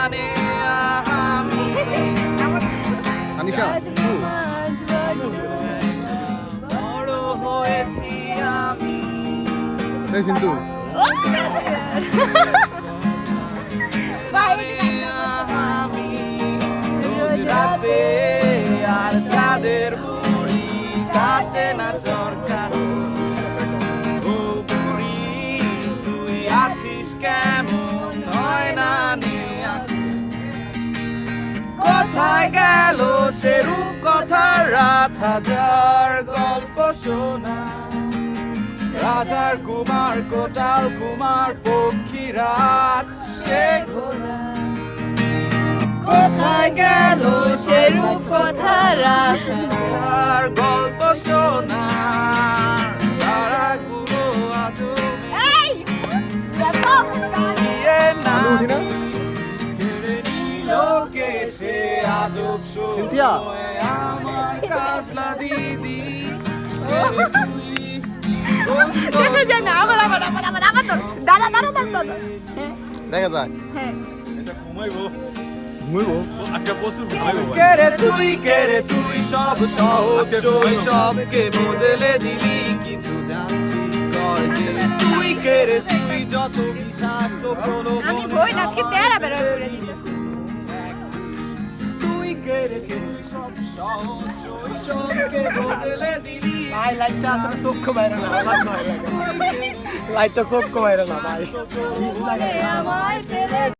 জানে আমি আনিশা বড় হয়েছি আমি এই সিন্তু আমি রোজ রাতে আর চাঁদের বুড়ি কাটে না চরকানো ও বুড়ি তুই আছিস কেমন হয় না নে কোথায় গেল সে রূপ কথার রাত হাজার গল্প শোনা রাজার কুমার কোটাল কুমার পক্ষীরাজ সে ঘোড়া কোথায় গেল সে রূপ কথার রাত হাজার গল্প শোনা তারাগুলো আজও দাঁড়িয়ে না লোকে সে আজব সিনথিয়া। আমার কাজলা দিদি দেখা যায় না আবার আবার আবার আবার আবার তো দাদা দাদা দাদা দাদা হ্যাঁ দেখা যায় হ্যাঁ ঘুমাইবো কেরে তুই সব সহজ সবকে বদলে দিলি কিছু জানছি কর যে তুই যত বিষাক্ত কোনো আমি বই আজকে তেরা বের করে দিতেছি তুই সব সহজ সবকে বদলে দিলি ভাই লাইটটা আসলে চোখ বাইরে না লাইটটা চোখ বাইরে না ভাই আমায় ফেলে